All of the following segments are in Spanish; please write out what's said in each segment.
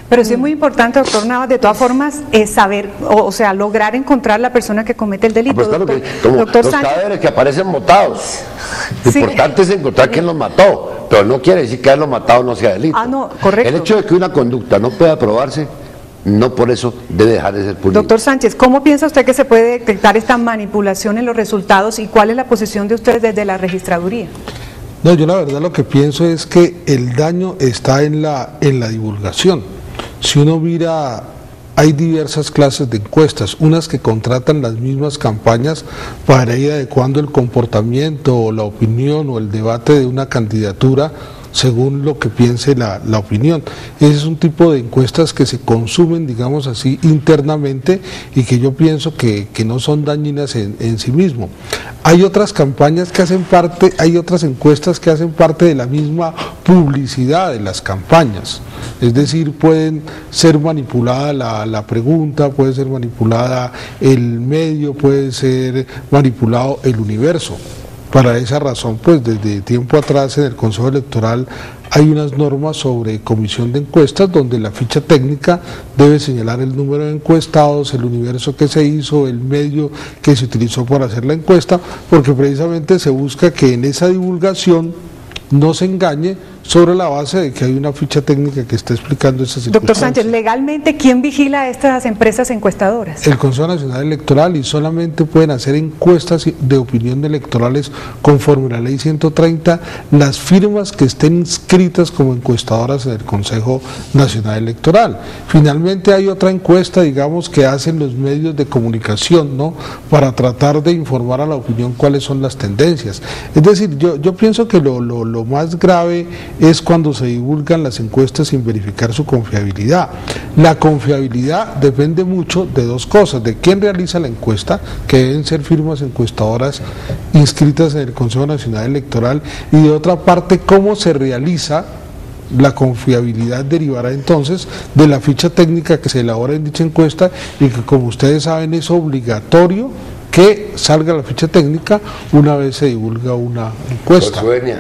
Pero sí es muy importante, doctor Navas, de todas formas, saber, o sea, lograr encontrar la persona que comete el delito. Pues claro, como doctor los Sánchez, cadáveres que aparecen botados. Lo sí, importante es encontrar quién los mató, pero no quiere decir que haberlo matado no sea delito. Ah, no, correcto. El hecho de que una conducta no pueda probarse, no por eso debe dejar de ser punible. Doctor Sánchez, ¿cómo piensa usted que se puede detectar esta manipulación en los resultados y cuál es la posición de ustedes desde la registraduría? No, yo la verdad lo que pienso es que el daño está en la divulgación. Si uno mira, hay diversas clases de encuestas, unas que contratan las mismas campañas para ir adecuando el comportamiento o la opinión o el debate de una candidatura según lo que piense la opinión. Ese es un tipo de encuestas que se consumen, digamos así, internamente y que yo pienso que no son dañinas en sí mismo. Hay otras campañas que hacen parte, hay otras encuestas que hacen parte de la misma publicidad de las campañas. Es decir, pueden ser manipulada la pregunta, puede ser manipulada el medio, puede ser manipulado el universo. Para esa razón, pues desde tiempo atrás en el Consejo Electoral hay unas normas sobre comisión de encuestas donde la ficha técnica debe señalar el número de encuestados, el universo que se hizo, el medio que se utilizó para hacer la encuesta, porque precisamente se busca que en esa divulgación no se engañe sobre la base de que hay una ficha técnica que está explicando esas circunstancias. Doctor Sánchez, legalmente, ¿quién vigila a estas empresas encuestadoras? El Consejo Nacional Electoral, y solamente pueden hacer encuestas de opinión electorales conforme a la ley 130 las firmas que estén inscritas como encuestadoras en el Consejo Nacional Electoral. Finalmente hay otra encuesta, digamos, que hacen los medios de comunicación, ¿no?, para tratar de informar a la opinión cuáles son las tendencias. Es decir, yo pienso que lo más grave es cuando se divulgan las encuestas sin verificar su confiabilidad. La confiabilidad depende mucho de dos cosas: de quién realiza la encuesta, que deben ser firmas encuestadoras inscritas en el Consejo Nacional Electoral, y de otra parte cómo se realiza. La confiabilidad derivará entonces de la ficha técnica que se elabora en dicha encuesta y que, como ustedes saben, es obligatorio que salga la ficha técnica una vez se divulga una encuesta. Josuenia,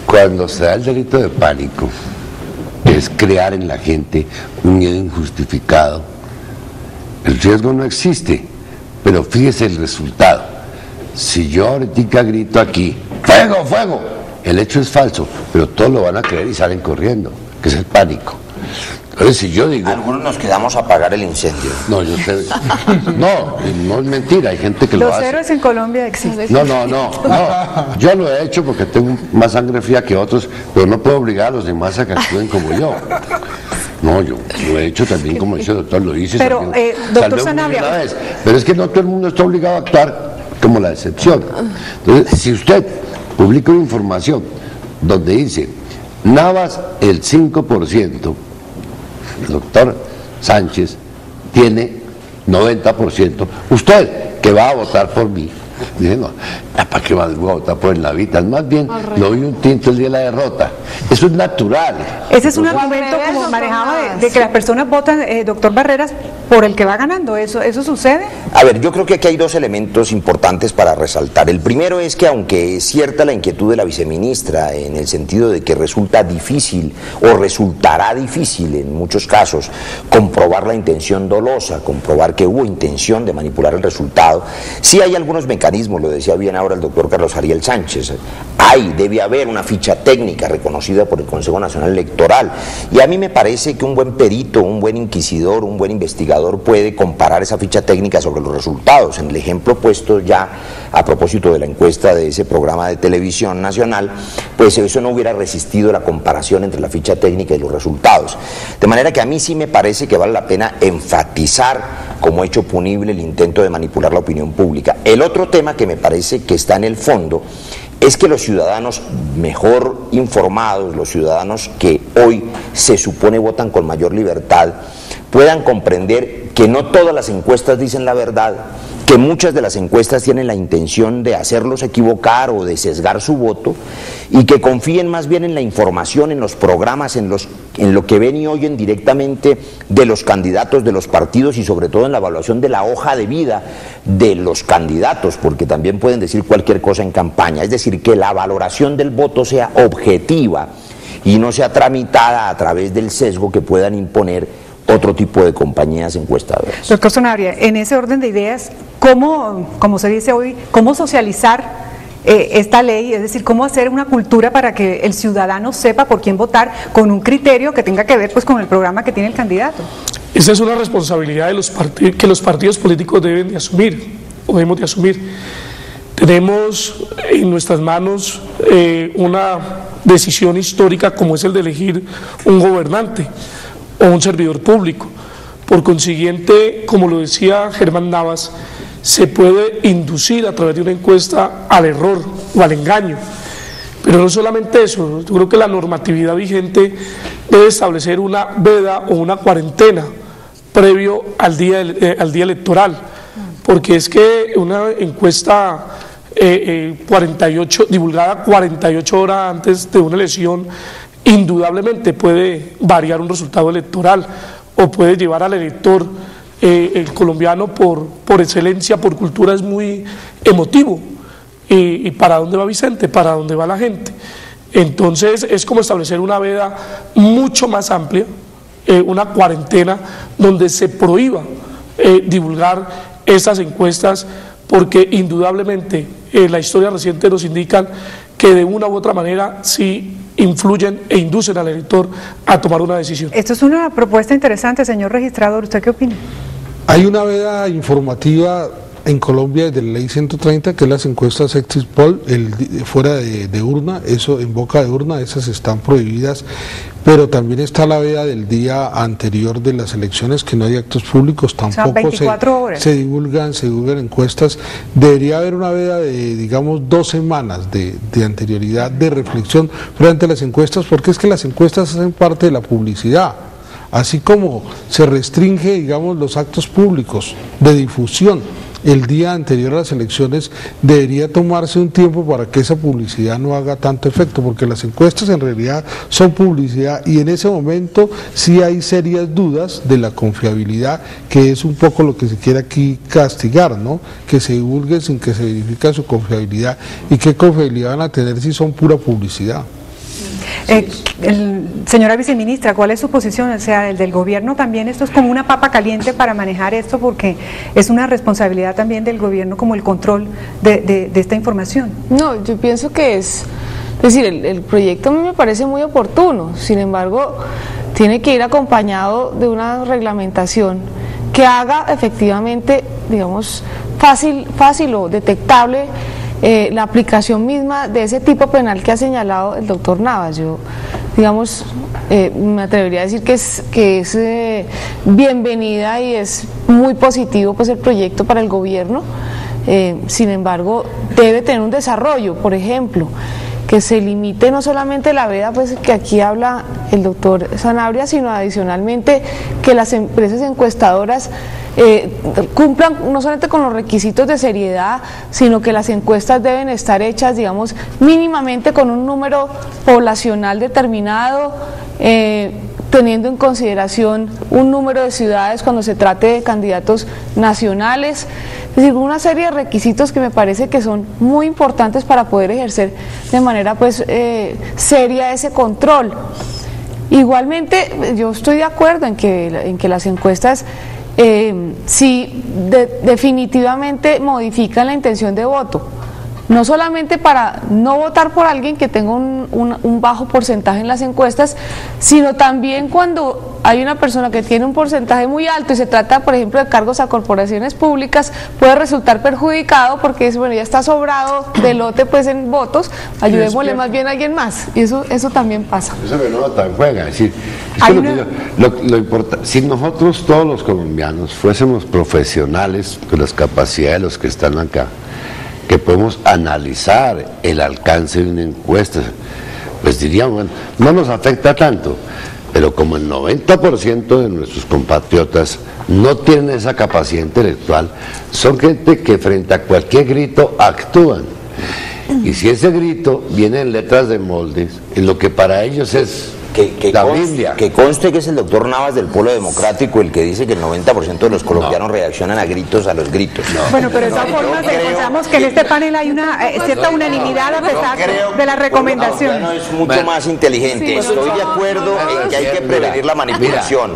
cuando se da el delito de pánico, es crear en la gente un miedo injustificado. El riesgo no existe, pero fíjese el resultado. Si yo ahorita grito aquí, ¡fuego, fuego!, el hecho es falso, pero todos lo van a creer y salen corriendo, que es el pánico. Entonces, si yo digo... Algunos nos quedamos a apagar el incendio. No, yo sé... No es mentira, hay gente que lo hace. Los héroes en Colombia existen. No, yo lo he hecho porque tengo más sangre fría que otros, pero no puedo obligar a los demás a que actúen como yo. No, yo lo he hecho también, como dice el doctor, lo hice. Pero, doctor Sanabria... Pero es que no todo el mundo está obligado a actuar como la excepción. Entonces, si usted publica una información donde dice Navas el 5%, el doctor Sánchez tiene 90%, usted que va a votar por mí, dice, no, ¿para qué va a votar por el Navitas? Más bien, lo vi un tinto el día de la derrota. Eso es natural. Ese es un argumento como manejaba de que las personas votan, doctor Barreras, por el que va ganando. ¿Eso sucede? A ver, yo creo que aquí hay dos elementos importantes para resaltar. El primero es que, aunque es cierta la inquietud de la viceministra en el sentido de que resulta difícil o resultará difícil en muchos casos comprobar la intención dolosa, comprobar que hubo intención de manipular el resultado, sí hay algunos mecanismos, lo decía bien ahora el doctor Carlos Ariel Sánchez. Debe haber una ficha técnica reconocida por el Consejo Nacional Electoral, y a mí me parece que un buen perito, un buen inquisidor, un buen investigador puede comparar esa ficha técnica sobre los resultados. En el ejemplo puesto ya a propósito de la encuesta de ese programa de televisión nacional, pues eso no hubiera resistido la comparación entre la ficha técnica y los resultados. De manera que a mí sí me parece que vale la pena enfatizar como hecho punible el intento de manipular la opinión pública. El otro tema que me parece que está en el fondo es que los ciudadanos mejor informados, los ciudadanos que hoy se supone votan con mayor libertad, puedan comprender que no todas las encuestas dicen la verdad, que muchas de las encuestas tienen la intención de hacerlos equivocar o de sesgar su voto, y que confíen más bien en la información, en los programas, en lo que ven y oyen directamente de los candidatos, de los partidos, y sobre todo en la evaluación de la hoja de vida de los candidatos, porque también pueden decir cualquier cosa en campaña. Es decir, que la valoración del voto sea objetiva y no sea tramitada a través del sesgo que puedan imponer otro tipo de compañías encuestadoras. Doctor Sanabria, en ese orden de ideas, ¿cómo, como se dice hoy, cómo socializar esta ley? Es decir, ¿cómo hacer una cultura para que el ciudadano sepa por quién votar con un criterio que tenga que ver pues con el programa que tiene el candidato? Esa es una responsabilidad que los partidos políticos deben de asumir, o debemos de asumir. Tenemos en nuestras manos una decisión histórica como es el de elegir un gobernante o un servidor público. Por consiguiente, como lo decía Germán Navas, se puede inducir a través de una encuesta al error o al engaño. Pero no solamente eso, yo creo que la normatividad vigente debe establecer una veda o una cuarentena previo al día electoral, porque es que una encuesta divulgada 48 horas antes de una elección indudablemente puede variar un resultado electoral o puede llevar al elector, el colombiano por excelencia, por cultura, es muy emotivo. ¿Y para dónde va Vicente? ¿Para dónde va la gente? Entonces es como establecer una veda mucho más amplia, una cuarentena donde se prohíba divulgar estas encuestas, porque indudablemente la historia reciente nos indica que de una u otra manera sí influyen e inducen al elector a tomar una decisión. Esto es una propuesta interesante, señor registrador. ¿Usted qué opina? Hay una veda informativa en Colombia desde la ley 130, que es las encuestas exit poll, fuera de urna, eso en boca de urna, esas están prohibidas, pero también está la veda del día anterior de las elecciones, que no hay actos públicos, tampoco 24 horas. se divulgan encuestas. Debería haber una veda de, digamos, 2 semanas de anterioridad, de reflexión frente a las encuestas, porque es que las encuestas hacen parte de la publicidad. Así como se restringe, digamos, los actos públicos de difusión el día anterior a las elecciones, debería tomarse un tiempo para que esa publicidad no haga tanto efecto, porque las encuestas en realidad son publicidad, y en ese momento sí hay serias dudas de la confiabilidad, que es un poco lo que se quiere aquí castigar, ¿no? Que se divulgue sin que se verifique su confiabilidad. ¿Y qué confiabilidad van a tener si son pura publicidad? Señora viceministra, ¿cuál es su posición? O sea, el del gobierno también, esto es como una papa caliente para manejar esto, porque es una responsabilidad también del gobierno como el control de esta información. No, yo pienso que es decir, el proyecto a mí me parece muy oportuno, sin embargo, tiene que ir acompañado de una reglamentación que haga efectivamente, digamos, fácil o detectable la aplicación misma de ese tipo penal que ha señalado el doctor Navas. Yo, digamos, me atrevería a decir que es bienvenida y es muy positivo pues el proyecto para el gobierno. Sin embargo, debe tener un desarrollo, por ejemplo, que se limite no solamente la veda pues que aquí habla el doctor Sanabria, sino adicionalmente que las empresas encuestadoras cumplan no solamente con los requisitos de seriedad, sino que las encuestas deben estar hechas, digamos, mínimamente con un número poblacional determinado, teniendo en consideración un número de ciudades cuando se trate de candidatos nacionales. Es decir, una serie de requisitos que me parece que son muy importantes para poder ejercer de manera pues seria ese control. Igualmente, yo estoy de acuerdo en que las encuestas sí definitivamente modifican la intención de voto, no solamente para no votar por alguien que tenga un bajo porcentaje en las encuestas, sino también cuando hay una persona que tiene un porcentaje muy alto y se trata, por ejemplo, de cargos a corporaciones públicas, puede resultar perjudicado porque bueno, ya está sobrado de lote pues en votos, ayudémosle más bien a alguien más, y eso también pasa. Eso que no tan juega, es decir, lo importante, si nosotros todos los colombianos fuésemos profesionales con las capacidades de los que están acá, que podemos analizar el alcance de una encuesta, pues diríamos, bueno, no nos afecta tanto, pero como el 90% de nuestros compatriotas no tienen esa capacidad intelectual, son gente que frente a cualquier grito actúan, y si ese grito viene en letras de moldes, en lo que para ellos es la Biblia. Que conste que es el doctor Navas del Polo Democrático el que dice que el 90% de los colombianos reaccionan a gritos, a los gritos. Bueno, pero de todas formas encontramos que en este panel hay una cierta unanimidad a pesar de la recomendación. Es mucho más inteligente. Estoy de acuerdo en que hay que prevenir la manipulación.